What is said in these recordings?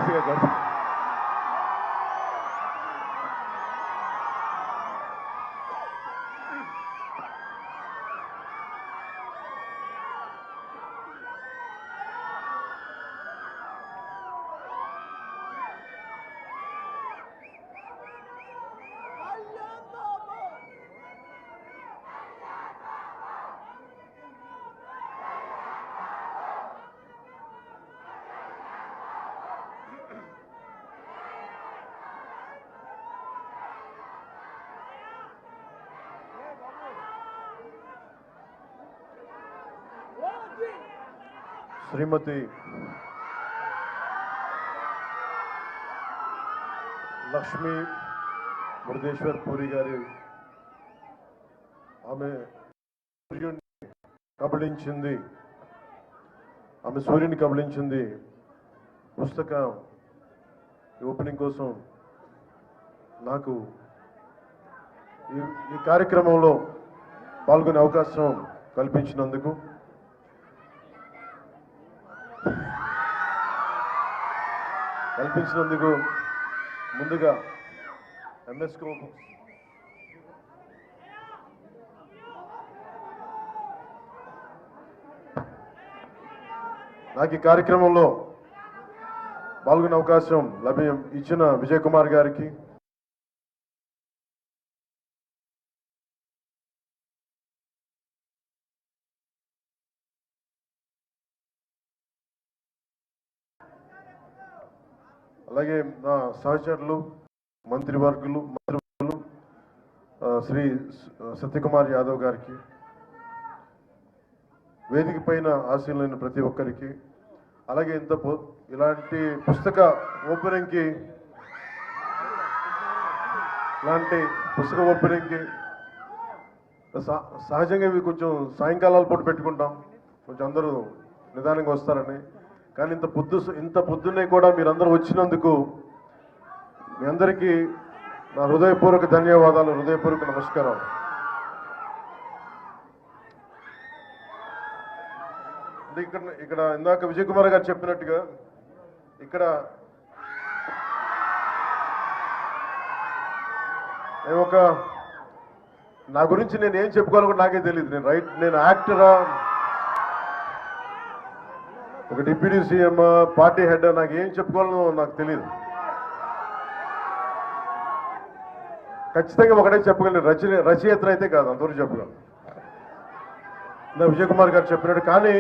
వరుసగా కొడతాం. శ్రీమతి లక్ష్మీ మురుదేశ్వర్ పూరి గారి ఆమె సూర్యుని కబళించింది పుస్తకం ఓపెనింగ్ కోసం నాకు ఈ కార్యక్రమంలో పాల్గొనే అవకాశం కల్పించినందుకు ముందుగా ఎంఎస్కో నాకు ఈ కార్యక్రమంలో పాల్గొనే అవకాశం ఇచ్చిన విజయ్ కుమార్ గారికి, అలాగే నా సహచరులు మంత్రివర్గులు శ్రీ సత్యకుమార్ యాదవ్ గారికి, వేదిక పైన ఆశీనులైన ప్రతి ఒక్కరికి, అలాగే ఇలాంటి పుస్తక ఓపెనింగ్కి సహజంగా ఇవి కొంచెం సాయంకాలాల పూట పెట్టుకుంటాం, కొంచెం అందరూ నిదానంగా వస్తారని. కానీ ఇంత పొద్దున్నే కూడా మీరందరూ వచ్చినందుకు మీ అందరికీ నా హృదయపూర్వక ధన్యవాదాలు, హృదయపూర్వక నమస్కారాలు. ఇక్కడ ఇందాక విజయ్ కుమార్ గారు చెప్పినట్టుగా ఇక్కడ నా గురించి నేను ఏం చెప్పుకోవాలో నాకే తెలియదు. నేను యాక్టరా, ఒక డిప్యూటీ సీఎం, పార్టీ హెడ్, నాకు ఏం చెప్పుకోవాలో నాకు తెలియదు. ఖచ్చితంగా ఒకటే చెప్పగలను, రచయిత అయితే కాదు, అంతవరకు చెప్పగలను. విజయ్ కుమార్ గారు చెప్పినట్టు. కానీ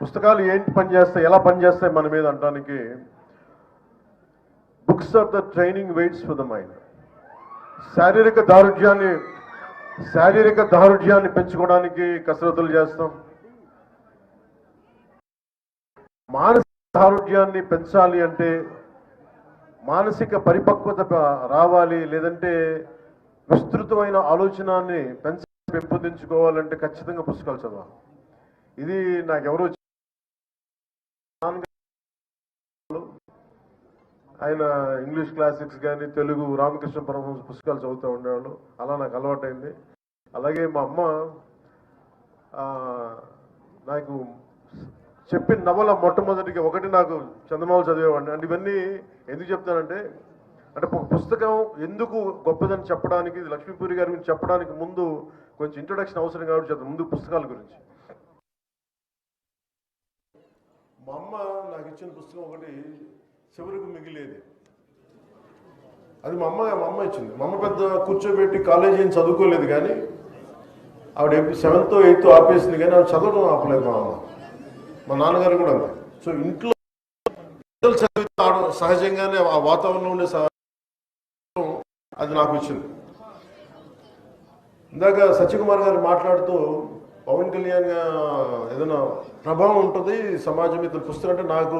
పుస్తకాలు ఏంటి పనిచేస్తాయి, ఎలా పనిచేస్తాయి మన మీద అనడానికి, books are the training weights for the mind. శారీరక దారుఢ్యాన్ని పెంచుకోవడానికి కసరత్తులు చేస్తాం. మానసిక దారుఢ్యాన్ని పెంచాలి అంటే, మానసిక పరిపక్వత రావాలి, లేదంటే విస్తృతమైన ఆలోచనాన్ని పెంపొందించుకోవాలంటే ఖచ్చితంగా పుస్తకాలు చదవాలి. ఇది నాకెవరో ఆయన ఇంగ్లీష్ క్లాసిక్స్ కానీ తెలుగు రామకృష్ణ పరమహంస పుస్తకాలు చదువుతూ ఉండేవాళ్ళు, అలా నాకు అలవాటైంది. అలాగే మా అమ్మ నాకు చెప్పిన నవల మొట్టమొదటిగా ఒకటి నాకు చందమామ చదివేవాడిని. అంటే ఇవన్నీ ఎందుకు చెప్తానంటే, పుస్తకం ఎందుకు గొప్పదని చెప్పడానికి, లక్ష్మీపూరి గారి గురించి చెప్పడానికి ముందు కొంచెం ఇంట్రొడక్షన్ అవసరం కాబట్టి చెప్తాను. ముందు పుస్తకాల గురించి. మా అమ్మ నాకు ఇచ్చిన పుస్తకం ఒకటి చివరికి మిగిలేది. అది మా అమ్మ ఇచ్చింది. మా అమ్మ పెద్ద కూర్చోబెట్టి కాలేజీ ఏం చదువుకోలేదు, కానీ ఆవిడ 7th 8th ఆపేసింది, కానీ ఆవిడ చదవడం ఆపలేదు మా అమ్మ. మా నాన్నగారు కూడా అంతే. సో ఇంట్లో చదివితే సహజంగానే ఆ వాతావరణంలో ఉండే అది నాకు వచ్చింది. ఇందాక సత్యకుమార్ గారు మాట్లాడుతూ పవన్ కళ్యాణ్ ఏదైనా ప్రభావం ఉంటుంది సమాజం మీద పుస్తకం అంటే, నాకు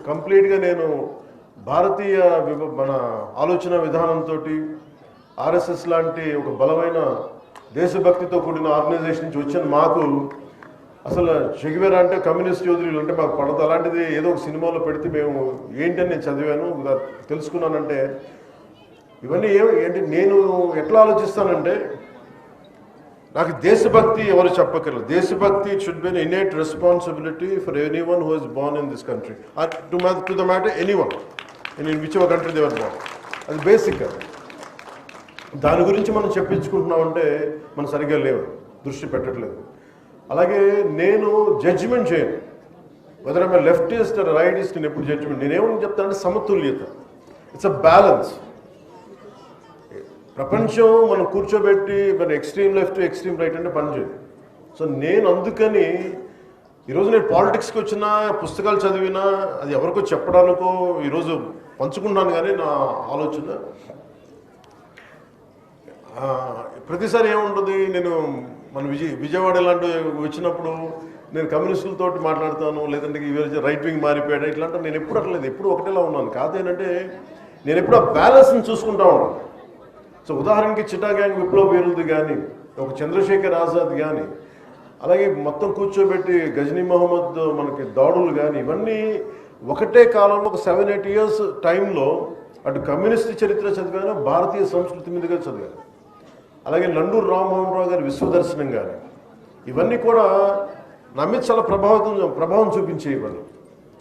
కంప్లీట్గా నేను భారతీయ మన ఆలోచన విధానంతో ఆర్ఎస్ఎస్ లాంటి ఒక బలమైన దేశభక్తితో కూడిన ఆర్గనైజేషన్ నుంచి వచ్చిన మాకు అసలు చెగివేరా అంటే కమ్యూనిస్ట్ యోధులు అంటే మాకు పడదు. అలాంటిది ఏదో ఒక సినిమాలో పెడితే మేము ఏంటని నేను చదివాను, తెలుసుకున్నానంటే ఇవన్నీ ఏంటి నేను ఎట్లా ఆలోచిస్తానంటే, నాకు దేశభక్తి ఎవరు చెప్పక్కర్లేదు. దేశభక్తి it should be an innate responsibility for anyone who is Born in this country to the matter anyone in which ever country they were born. అది బేసిక్. దాని గురించి మనం చెప్పించుకుంటున్నామంటే మనం సరిగ్గా లేవు, దృష్టి పెట్టట్లేదు. అలాగే నేను జడ్జిమెంట్ చేయను వెదర్ ఐ లెఫ్టిస్ట్ రైటిస్ట్. నేను ఎప్పుడు జడ్జిమెంట్, నేనేమని చెప్తానంటే సమతుల్యత. It's a balance. ప్రపంచం మనం కూర్చోబెట్టి మన ఎక్స్ట్రీమ్ లెఫ్ట్ ఎక్స్ట్రీమ్ రైట్ అంటే పనిచేయదు. సో నేను అందుకని ఈరోజు నేను పాలిటిక్స్కి వచ్చినా, పుస్తకాలు చదివినా, అది ఎవరికో చెప్పడానికో ఈరోజు పంచుకుంటున్నాను. కానీ నా ఆలోచన ప్రతిసారి ఏముంటుంది, నేను మన విజయవాడ ఇలాంటి వచ్చినప్పుడు నేను కమ్యూనిస్టులతో మాట్లాడతాను, లేదంటే రైట్ వింగ్ మారిపోయాడు ఇట్లాంటి నేను ఎప్పుడు అట్లేదు, ఎప్పుడు ఒకటేలా ఉన్నాను. కాదేంటంటే నేను ఎప్పుడు ఆ బ్యాలెన్స్ని చూసుకుంటా ఉన్నాను. సో ఉదాహరణకి చిటా గ్యాంగ్ విప్లవ వీరులది కానీ, ఒక చంద్రశేఖర్ ఆజాద్ కానీ, అలాగే మొత్తం కూర్చోబెట్టి గజనీ మహమ్మద్ మనకి దాడులు కానీ, ఇవన్నీ ఒకటే కాలంలో ఒక 7-8 years టైంలో అటు కమ్యూనిస్ట్ చరిత్ర చదివాను, భారతీయ సంస్కృతి మీదుగా చదివాను. అలాగే నండూరు రామ్మోహన్ రావు గారి విశ్వదర్శనం కానీ, ఇవన్నీ కూడా నా మీద చాలా ప్రభావం చూపించే ఇవన్నీ.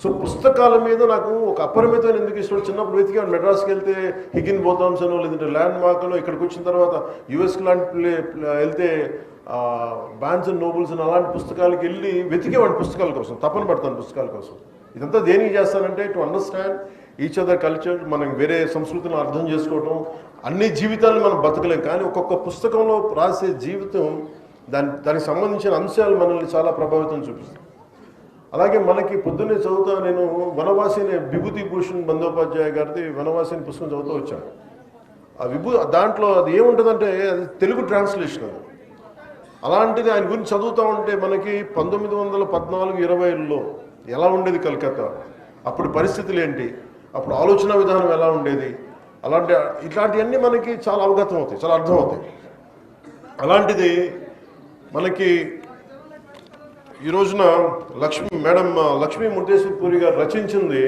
సో పుస్తకాల మీద నాకు ఒక అపరిమితమైన ఎందుకు ఇష్టం. చిన్నప్పుడు వెతికాను, మెడ్రాస్కి వెళ్తే హిగిన్ బోథామ్స్ అనో, లేదంటే ల్యాండ్ మార్క్లో, ఇక్కడికి వచ్చిన తర్వాత యుఎస్కి లాంటి వెళ్తే బాన్స్ అండ్ నోబుల్స్ అని అలాంటి పుస్తకాలకి వెళ్ళి వెతికేవాడిని పుస్తకాల కోసం, తపన పడతాను పుస్తకాల కోసం. ఇదంతా దేనికి చేస్తానంటే to understand each other culture, మనం వేరే సంస్కృతిని అర్థం చేసుకోవటం. అన్ని జీవితాలను మనం బతకలేం, కానీ ఒక్కొక్క పుస్తకంలో రాసే జీవితం దానికి సంబంధించిన అంశాలు మనల్ని చాలా ప్రభావితం చూపిస్తాయి. అలాగే మనకి పొద్దున్నే చదువుతా నేను వనవాసి అనే విభూతి భూషణ్ బందోపాధ్యాయ గారిది వనవాసి అనే పుస్తకం చదువుతూ వచ్చాను. దాంట్లో అది ఏముంటుందంటే అది తెలుగు ట్రాన్స్లేషన్. అది అలాంటిది ఆయన గురించి చదువుతూ ఉంటే మనకి 1914-20లో ఎలా ఉండేది కలకత్తా, అప్పుడు పరిస్థితులు ఏంటి, అప్పుడు ఆలోచన విధానం ఎలా ఉండేది, ఇట్లాంటివన్నీ మనకి చాలా అవగతం అవుతాయి, చాలా అర్థమవుతాయి. అలాంటిది మనకి ఈ రోజున మేడం లక్ష్మీ ముర్తేశ్వర్ పూరి గారు రచించింది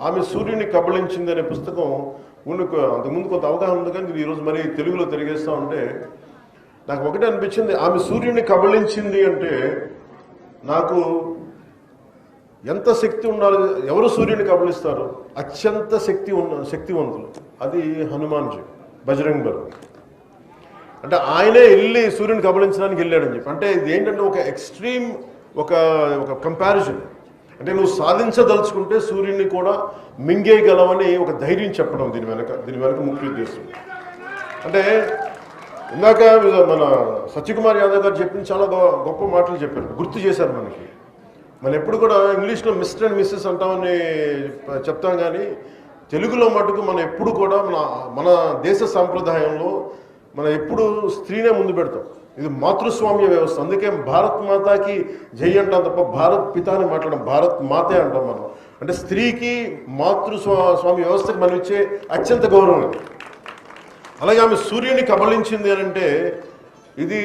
ఆమె సూర్యుని కబళించింది అనే పుస్తకం. అంతకుముందు కొంత అవగాహన ఉంది, కానీ ఈరోజు మరి తెలుగులో తిరిగేస్తూ ఉంటే నాకు ఒకటే అనిపించింది, ఆమె సూర్యుని కబళించింది అంటే నాకు ఎంత శక్తి ఉండాలి. ఎవరు సూర్యుని కబళిస్తారు? అత్యంత శక్తివంతులు. అది హనుమాన్జీ, బజరంగ్ బలి. అంటే ఆయనే వెళ్ళి సూర్యుని కబళించడానికి వెళ్ళాడని చెప్పి. అంటే ఇది ఏంటంటే ఒక ఎక్స్ట్రీమ్ ఒక కంపారిజన్. అంటే నువ్వు సాధించదలుచుకుంటే సూర్యుడిని కూడా మింగేయగలవని ఒక ధైర్యం చెప్పడం దీని వెనక ముఖ్య ఉద్దేశం. అంటే ఇందాక మన సత్యకుమార్ యాదవ్ గారు చెప్పిన చాలా గొప్ప మాటలు చెప్పారు, గుర్తు చేశారు మనకి. మనం ఎప్పుడు కూడా ఇంగ్లీష్లో మిస్టర్ అండ్ మిస్సెస్ అంటామని చెప్తాం, కానీ తెలుగులో మటుకు మనం ఎప్పుడు కూడా మన దేశ సాంప్రదాయంలో మనం ఎప్పుడు స్త్రీనే ముందు పెడతాం. ఇది మాతృస్వామ్య వ్యవస్థ. అందుకే భారత్ మాతాకి జై అంటాం తప్ప భారత్ పితాని మాట్లాడడం, భారత్ మాతే అంటాం మనం. అంటే స్త్రీకి మాతృస్వామ్య వ్యవస్థకి మనం ఇచ్చే అత్యంత గౌరవం. అలాగే ఆమె సూర్యుని కబళించింది అని అంటే ఇది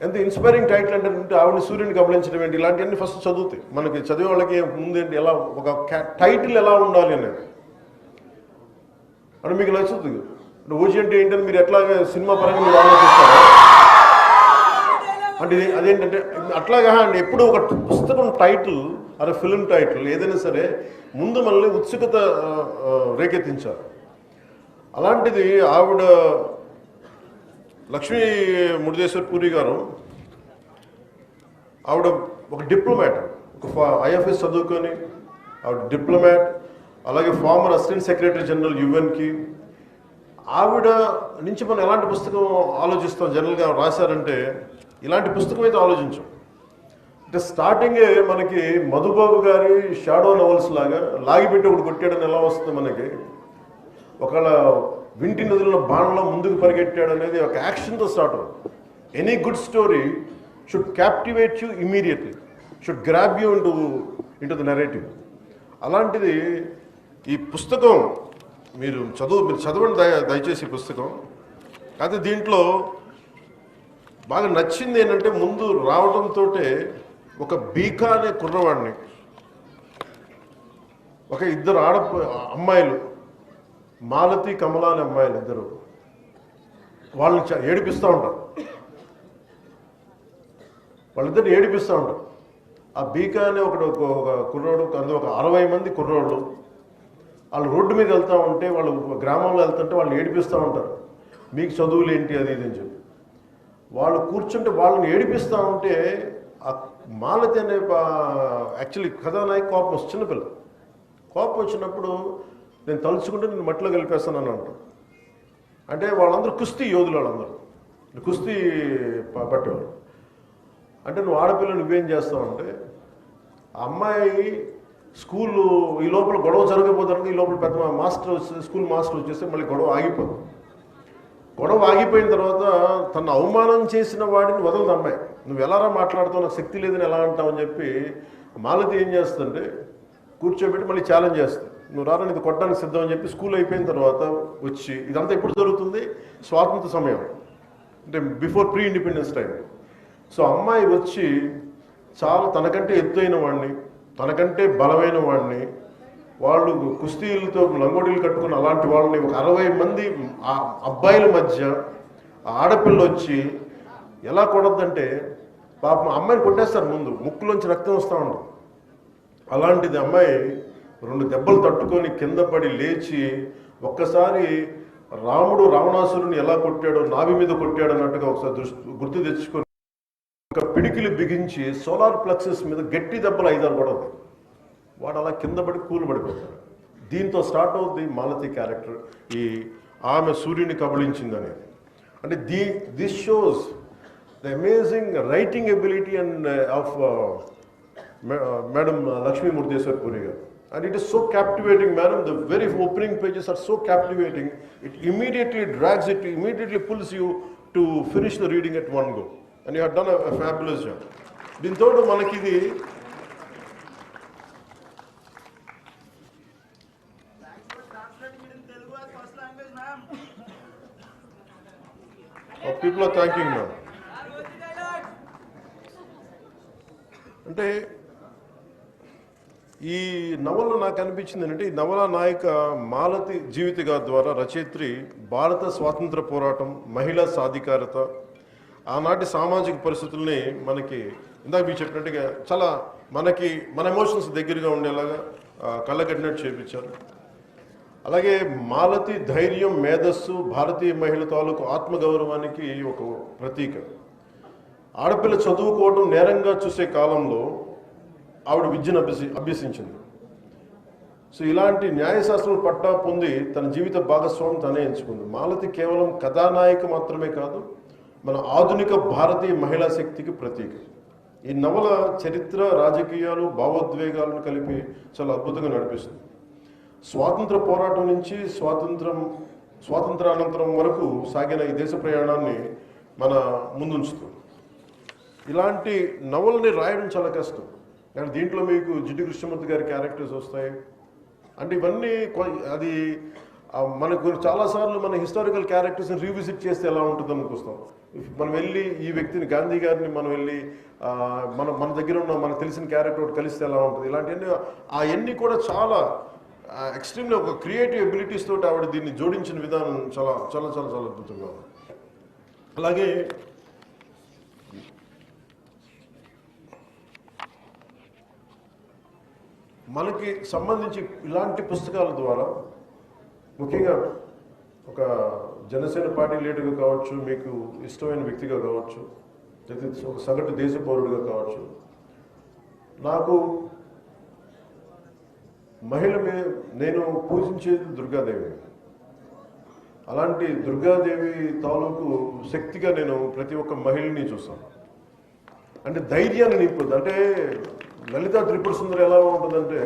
ఎంత ఇన్స్పైరింగ్ టైటిల్ అంటే ఆవిడని సూర్యుని కబళించడం ఏంటి, ఇలాంటివన్నీ ఫస్ట్ చదువుతాయి. మనకి చదివే వాళ్ళకి ముందేంటి ఎలా ఒక టైటిల్ ఎలా ఉండాలి అనేది అంటే మీకు నచ్చుతుంది. ఓజీ అంటే ఏంటని మీరు ఎట్లాగా సినిమా పరంగా మీరు ఆలోచిస్తారా అంటే అదేంటంటే అట్లాగా అండి. ఎప్పుడు ఒక పుస్తకం టైటిల్ అరే ఫిల్మ్ టైటిల్ ఏదైనా సరే ముందు మనల్ని ఉత్సుకత రేకెత్తించారు. అలాంటిది ఆవిడ లక్ష్మీ ముర్తేశ్వర్ పూరి గారు ఆవిడ ఒక డిప్లొమాట్, ఒక ఐఎఫ్ఎస్ చదువుకొని ఆవిడ డిప్లొమాట్, అలాగే ఫార్మర్ అసిస్టెంట్ సెక్రటరీ జనరల్ యుఎన్కి. ఆవిడ నుంచి మనం ఎలాంటి పుస్తకం ఆలోచిస్తాం జనరల్గా రాశారంటే ఇలాంటి పుస్తకం అయితే ఆలోచించాం. అంటే స్టార్టింగే మనకి మధుబాబు గారి షాడో నవల్స్ లాగా లాగిపెట్టి ఒకటి కొట్టాడని ఎలా వస్తుంది మనకి, ఒకవేళ వింటి నదుల్లో బాణంలో ముందుకు పరిగెట్టాడు అనేది ఒక యాక్షన్తో స్టార్ట్ అవుతుంది. Any good story should captivate you immediately, should grab you into the narrative. అలాంటిది ఈ పుస్తకం మీరు చదవండి దయచేసి ఈ పుస్తకం. అయితే దీంట్లో బాగా నచ్చింది ఏంటంటే ముందు రావడంతో ఒక బీకా అనే కుర్రవాడిని, ఒక ఇద్దరు అమ్మాయిలు, మాలతి కమల అనే అమ్మాయిలు ఇద్దరు, వాళ్ళని ఏడిపిస్తూ ఉంటారు. వాళ్ళిద్దరిని ఏడిపిస్తూ ఉంటారు. ఆ బీకా అనే ఒక కుర్రోడు, అందులో ఒక 60 మంది కుర్రోళ్ళు వాళ్ళు రోడ్డు మీద వెళ్తూ ఉంటే, వాళ్ళు గ్రామంలో వెళ్తుంటే వాళ్ళని ఏడిపిస్తూ ఉంటారు, మీకు చదువులు ఏంటి అది ఇది అని చెప్పి. వాళ్ళు కూర్చుంటే వాళ్ళని ఏడిపిస్తూ ఉంటే ఆ మాలతి అనే యాక్చువల్లీ కథానాయకు కోపం వస్తుంది, చిన్నపిల్ల. కోపం వచ్చినప్పుడు నేను తలుచుకుంటే నేను మట్టిలో కలిపేస్తానని అంటాను. అంటే వాళ్ళందరూ కుస్తీ యోధులు, వాళ్ళందరూ కుస్తీ పట్టేవారు. అంటే నువ్వు ఆడపిల్ల నువ్వేం చేస్తావంటే, ఆ అమ్మాయి స్కూలు ఈ లోపల గొడవ జరగబోతుంది, ఈ లోపల పెద్ద మాస్టర్ వచ్చి స్కూల్ మాస్టర్ వచ్చేస్తే మళ్ళీ గొడవ ఆగిపోతుంది. గొడవ ఆగిపోయిన తర్వాత తను అవమానం చేసిన వాడిని వదలదు అమ్మాయి. నువ్వు ఎలారా మాట్లాడుతావు, నాకు శక్తి లేదని ఎలా అంటావు అని చెప్పి మాలతి ఏం చేస్తుందంటే కూర్చోబెట్టి మళ్ళీ ఛాలెంజ్ చేస్తుంది, నువ్వు రారా ఇది కొట్టడానికి సిద్ధం అని చెప్పి. స్కూల్ అయిపోయిన తర్వాత వచ్చి, ఇదంతా ఎప్పుడు జరుగుతుంది, స్వాతంత్ర సమయం, అంటే before pre independence time. So అమ్మాయి వచ్చి చాలా తనకంటే ఎత్తైన వాడిని, తనకంటే బలమైన వాడిని, వాళ్ళు కుస్తీలతో లంగోడీలు కట్టుకుని అలాంటి వాళ్ళని ఒక 60 మంది అబ్బాయిల మధ్య ఆడపిల్ల వచ్చి ఎలా కొడద్దంటే, పాపం అమ్మాయిని కొట్టేస్తారు, ముందు ముక్కులోంచి రక్తం వస్తూ ఉంటుంది. అలాంటిది అమ్మాయి 2 దెబ్బలు తట్టుకొని కింద పడి లేచి ఒక్కసారి రాముడు రావణాసురుని ఎలా కొట్టాడో, నాభి మీద కొట్టాడు అన్నట్టుగా ఒకసారి గుర్తు తెచ్చుకొని ఒక పిడికిలు బిగించి సోలార్ ప్లెక్సెస్ మీద గట్టి దెబ్బలు 5-6 కూడా వాడు అలా కింద పడి కూలు పడిపోతాడు. దీంతో స్టార్ట్ అవుద్ది మాలతి క్యారెక్టర్, ఈ ఆమె సూర్యుని కబళించిందని. అంటే this shows the amazing writing ability and of madam Lakshmi Murdeswar Puri garu. And it is so captivating, madam. The very opening pages are so captivating. It immediately drags it, immediately pulls you to finish the reading at one go. And you have done a fabulous job. Dintho manaki idi people are thanking now. అంటే ఈ నవల నాకు అనిపించింది ఏంటంటే, ఈ నవల నాయిక మాలతి జీవితిగా ద్వారా రచయిత్రి భారత స్వాతంత్ర పోరాటం, మహిళా సాధికారత, ఆనాటి సామాజిక పరిస్థితుల్ని మనకి ఇందాక మీరు చెప్పినట్టుగా చాలా మన ఎమోషన్స్ దగ్గరగా ఉండేలాగా కళ్ళగట్టినట్టు చేపించారు. అలాగే మాలతి ధైర్యం, మేధస్సు, భారతీయ మహిళ తాలూకు ఆత్మగౌరవానికి ఒక ప్రతీక. ఆడపిల్ల చదువుకోవడం నేరంగా చూసే కాలంలో ఆవిడ విద్యను అభ్యసించింది. సో ఇలాంటి న్యాయశాస్త్రం పట్టా పొంది తన జీవిత భాగస్వామి తనే ఎంచుకుంది. మాలతి కేవలం కథానాయిక మాత్రమే కాదు, మన ఆధునిక భారతీయ మహిళా శక్తికి ప్రతీక. ఈ నవల చరిత్ర, రాజకీయాలు, భావోద్వేగాలను కలిపి చాలా అద్భుతంగా నడిపిస్తుంది. స్వాతంత్ర పోరాటం నుంచి స్వాతంత్రానంతరం వరకు సాగిన ఈ దేశ ప్రయాణాన్ని మన ముందుంచుతుంది. ఇలాంటి నవలని రాయడం చాలా కష్టం. కానీ దీంట్లో మీకు జిడ్డు కృష్ణమూర్తి గారి క్యారెక్టర్స్ వస్తాయి. అంటే ఇవన్నీ అది మనకు చాలాసార్లు మన హిస్టారికల్ క్యారెక్టర్స్ని రీవిజిట్ చేస్తే ఎలా ఉంటుంది అనిపిస్తాం. మనం వెళ్ళి ఈ వ్యక్తిని, గాంధీ గారిని మనం వెళ్ళి మన దగ్గర ఉన్న మనకు తెలిసిన క్యారెక్టర్ ఒకటి కలిస్తే ఎలా ఉంటుంది, ఇలాంటివన్నీ అవన్నీ కూడా చాలా ఎక్స్ట్రీమ్లీ ఒక క్రియేటివ్ ఎబిలిటీస్ తోటి ఆవిడ దీన్ని జోడించిన విధానం చాలా చాలా చాలా చాలా అద్భుతంగా ఉంది. అలాగే మనకి సంబంధించి ఇలాంటి పుస్తకాల ద్వారా, ముఖ్యంగా ఒక జనసేన పార్టీ లీడర్గా కావచ్చు, మీకు ఇష్టమైన వ్యక్తిగా కావచ్చు, లేదా ఒక సగటు దేశ పౌరుడిగా కావచ్చు, నాకు మహిళ నేను పూజించేది దుర్గాదేవి. అలాంటి దుర్గాదేవి తాలూకు శక్తిగా నేను ప్రతి ఒక్క మహిళని చూస్తాను. అంటే ధైర్యాన్ని నింపుద్ది. అంటే లలితా త్రిపుర సుందరి ఎలా ఉంటుందంటే,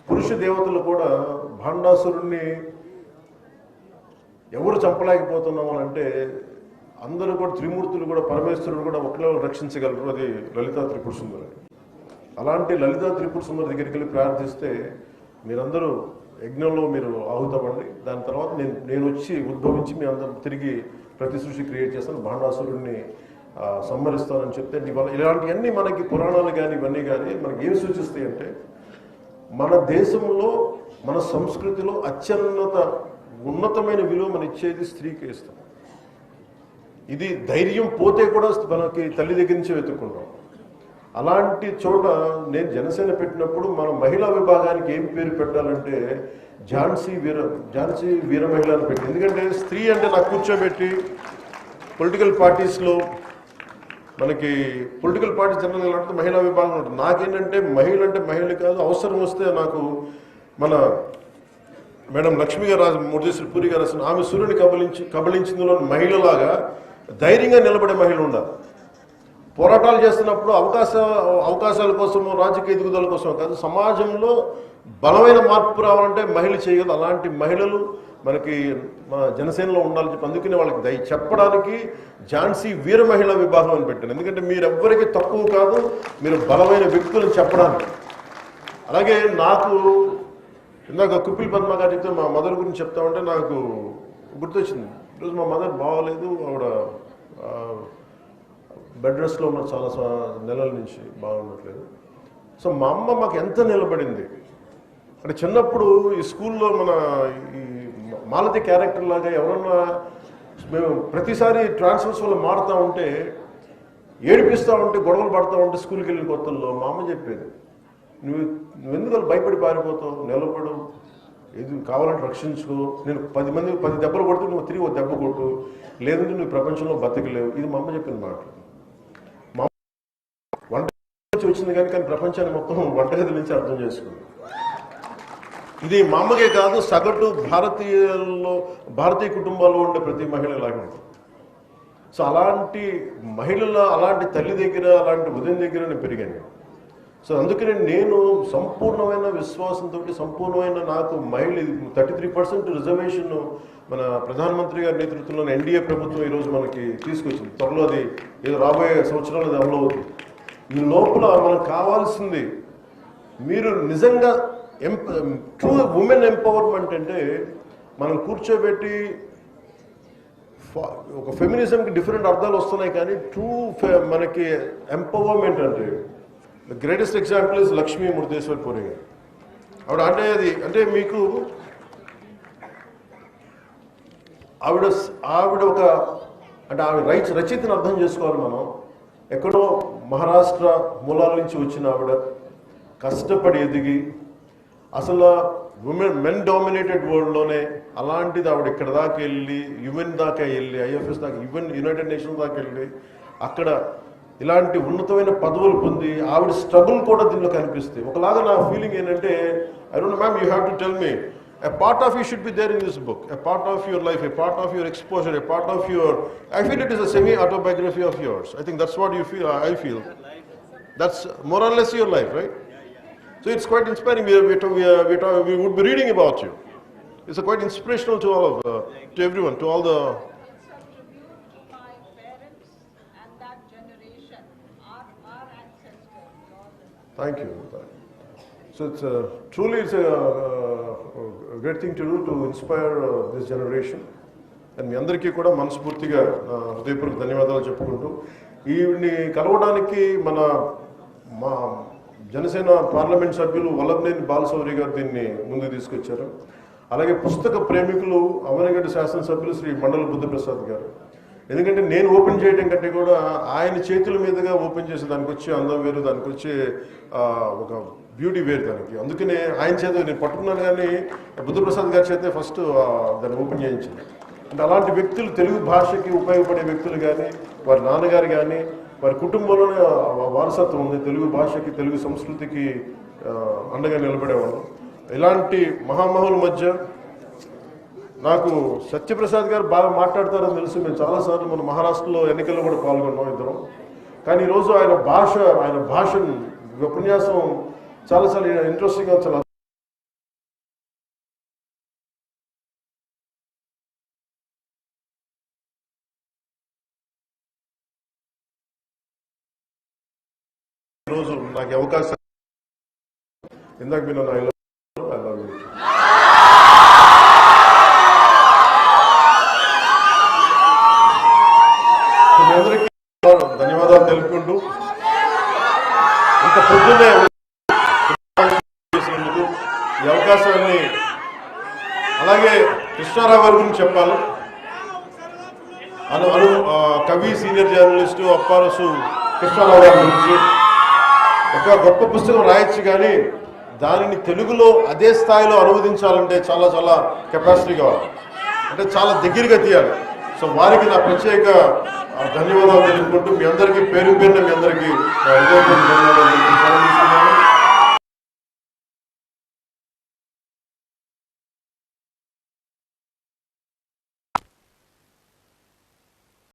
పురుష దేవతలు కూడా భాండాసురుణ్ణి ఎవరు చంపలేకపోతున్నాం అని అంటే, అందరూ కూడా త్రిమూర్తులు కూడా, పరమేశ్వరుడు కూడా ఒకరిలో రక్షించగలరు. అది లలితా త్రిపుర సుందరి. అలాంటి లలితా త్రిపుర సుందరి దగ్గరికి వెళ్ళి ప్రార్థిస్తే మీరందరూ యజ్ఞంలో మీరు ఆహుతవ్వండి, దాని తర్వాత నేను వచ్చి ఉద్భవించి మీ అందరూ తిరిగి ప్రతి సృష్టి క్రియేట్ చేస్తాను, భాండాసురుడిని సంహరిస్తానని చెప్తే, ఇలాంటివన్నీ మనకి పురాణాలు కానీ ఇవన్నీ కానీ మనకి ఏం సూచిస్తాయి అంటే, మన దేశంలో మన సంస్కృతిలో ఉన్నతమైన విలువ మనం ఇచ్చేది స్త్రీకి ఇస్తాం. ఇది ధైర్యం పోతే కూడా మనకి తల్లి దగ్గర నుంచి వెతుక్కుంటాం. అలాంటి చోట నేను జనసేన పెట్టినప్పుడు మనం మహిళా విభాగానికి ఏం పేరు పెట్టాలంటే ఝాన్సీ వీర మహిళ అని పెట్టి, ఎందుకంటే స్త్రీ అంటే నాకు కూర్చోబెట్టి పొలిటికల్ పార్టీస్లో మనకి పొలిటికల్ పార్టీ జనరల్ అంటే మహిళా విభాగం ఉంటుంది. నాకేంటంటే మహిళ అంటే మహిళ కాదు, అవసరం వస్తే నాకు మన మేడం లక్ష్మి గారు మురళీశ్వరి పూరి గారు రాసిన ఆమె సూర్యుని కబలించిందిలో మహిళలాగా ధైర్యంగా నిలబడే మహిళ ఉండాలి. పోరాటాలు చేస్తున్నప్పుడు అవకాశాల కోసము రాజకీయ ఎదుగుదల కోసం కాదు, సమాజంలో బలమైన మార్పు రావాలంటే మహిళ చేయగలదు. అలాంటి మహిళలు మనకి మన జనసేనలో ఉండాలని చెప్పి అందుకనే వాళ్ళకి చెప్పడానికి ఝాన్సీ వీర మహిళా విభాగం అని పెట్టాను. ఎందుకంటే మీరెవ్వరికి తక్కువ కాదు, మీరు బలమైన వ్యక్తులను చెప్పడానికి. అలాగే నాకు ఇందాక కుప్పిల్ పద్మ గారు చెప్తే మా మదర్ గురించి చెప్తామంటే నాకు గుర్తొచ్చింది. ఈరోజు మా మదర్ బాగోలేదు, ఆవిడ బెడ్ రెస్ట్లో ఉన్న చాలా నెలల నుంచి బాగుండట్లేదు. సో మా అమ్మ మాకు ఎంత నిలబడింది అంటే చిన్నప్పుడు ఈ స్కూల్లో మన ఈ మాలతి క్యారెక్టర్ లాగా ఎవరన్నా మేము ప్రతిసారి ట్రాన్స్ఫర్స్ వల్ల మారుతూ ఉంటే ఏడిపిస్తూ ఉంటే గొడవలు పడుతూ ఉంటే స్కూల్కి వెళ్ళిన కొత్తల్లో మా అమ్మ చెప్పేది, నువ్వు ఎందుకు భయపడి పారిపోతావు, నిలబడు, ఏది కావాలంటే రక్షించుకో, నేను 10 దెబ్బలు కొడితే నువ్వు తిరిగి ఒక దెబ్బ కొట్టు, లేదంటే నువ్వు ప్రపంచంలో బతకలేవు. ఇది మా అమ్మ చెప్పిన మాట. మా అమ్మ వంట వచ్చింది కానీ ప్రపంచాన్ని మొత్తం వంటగది నుంచి అర్థం చేసుకుంది. ఇది మా అమ్మకే కాదు, సగటు భారతీయ కుటుంబాల్లో ఉండే ప్రతి మహిళ ఇలాగే ఉంటుంది. సో అలాంటి మహిళల అలాంటి తల్లి దగ్గర అలాంటి ఉదయం దగ్గర నేను పెరిగాను. సో అందుకనే నేను సంపూర్ణమైన విశ్వాసంతో సంపూర్ణమైన నాకు మహిళ 33% రిజర్వేషన్ మన ప్రధానమంత్రి గారి నేతృత్వంలోని ఎన్డీఏ ప్రభుత్వం ఈరోజు మనకి తీసుకొచ్చింది. త్వరలో అది ఏదో రాబోయే సంవత్సరాలు అది అమలు అవుతుంది. ఈ లోపల మనకు కావాల్సింది మీరు నిజంగా ట్రూ ఉమెన్ ఎంపవర్మెంట్ అంటే మనం కూర్చోబెట్టి ఒక ఫెమినిజంకి డిఫరెంట్ అర్థాలు వస్తున్నాయి, కానీ ట్రూ మనకి ఎంపవర్మెంట్ అంటే the greatest example is Lakshmi Muralishwari Puri garu. అంటే మీకు ఆవిడ ఒక అంటే ఆవిడ రచయితను అర్థం చేసుకోవాలి మనం. ఎక్కడో మహారాష్ట్ర మూలాల నుంచి వచ్చిన ఆవిడ కష్టపడి ఎదిగి అసలు మెన్ డామినేటెడ్ వరల్డ్లోనే అలాంటిది ఆవిడ ఇక్కడ దాకా వెళ్ళి యుఎన్ దాకా వెళ్ళి ఐఎఫ్ఎస్ దాకా ఈవెన్ యునైటెడ్ నేషన్స్ దాకా వెళ్ళి అక్కడ ఇలాంటి ఉన్నతమైన పదవులు పొంది ఆవిడ స్ట్రగుల్ కూడా దీనిలో కనిపిస్తాయి. ఒకలాగా నా ఫీలింగ్ ఏంటంటే, I don't know ma'am, you have to tell me a part of you should be there in this book, a part of your life, a part of your exposure, a part of your, I feel it is a semi-autobiography of yours. I think that's what you feel, I feel. That's more or less your life, right? So it's quite inspiring. We would be reading about you. It's quite inspirational to all of, to everyone, to all the... My parents and that generation, our ancestors. Thank you. So it's truly it's a great thing to do to inspire this generation. And మీ అందరికీ కూడా మనస్ఫూర్తిగా హృదయపూర్వక ధన్యవాదాలు చెప్పుకుంటూ ఈవిని కలవడానికి మా Janasena parliament సభ్యులు వల్లభనేని బాలశౌరి గారు దీన్ని ముందుకు తీసుకొచ్చారు. అలాగే పుస్తక ప్రేమికులు అవనగడ్డ శాసనసభ్యులు శ్రీ మండల బుద్ధప్రసాద్ గారు. ఎందుకంటే నేను ఓపెన్ చేయడం కంటే కూడా ఆయన చేతుల మీదుగా ఓపెన్ చేసి దానికి వచ్చే అందం వేరు, దానికి వచ్చే ఒక బ్యూటీ వేరు దానికి. అందుకనే ఆయన చేత నేను పట్టుకున్నాను, కానీ బుద్ధప్రసాద్ గారి చేతే ఫస్ట్ దాన్ని ఓపెన్ చేయించింది. అంటే అలాంటి వ్యక్తులు తెలుగు భాషకి ఉపయోగపడే వ్యక్తులు కానీ, వారి నాన్నగారు కానీ, వారి కుటుంబంలోనే వారసత్వం ఉంది, తెలుగు భాషకి తెలుగు సంస్కృతికి అండగా నిలబడేవాళ్ళు. ఇలాంటి మహామహుల మధ్య నాకు సత్యప్రసాద్ గారు బాగా మాట్లాడతారని తెలుసు. మేము చాలాసార్లు మన మహారాష్ట్రలో ఎన్నికల్లో కూడా పాల్గొన్నాం ఇద్దరం. కానీ ఈరోజు ఆయన భాషను ఉపన్యాసం చాలాసార్లు ఇంట్రెస్టింగ్గా చాలా ఈరోజు నాకు అవకాశం ఇందాక మీరు ఐ లవ్ యూ మీ అందరికీ ధన్యవాదాలు తెలుపుకుంటూ ఇంత పొద్దున్నే చేసినందుకు ఈ అవకాశాన్ని, అలాగే కృష్ణారావు గారి గురించి చెప్పాలి. కవి సీనియర్ జర్నలిస్టు అప్పారసు కృష్ణారావు గారి గురించి ఒక గొప్ప పుస్తకం రాయొచ్చు, కానీ దానిని తెలుగులో అదే స్థాయిలో అనువదించాలంటే చాలా చాలా కెపాసిటీ కావాలి, అంటే చాలా దగ్గరగా తీయాలి. సో వారికి నా ప్రత్యేక ధన్యవాదాలు తెలుపుకుంటూ మీ అందరికీ పేరు పేరున మీ అందరికీ హృదయపూర్వక ధన్యవాదాలు.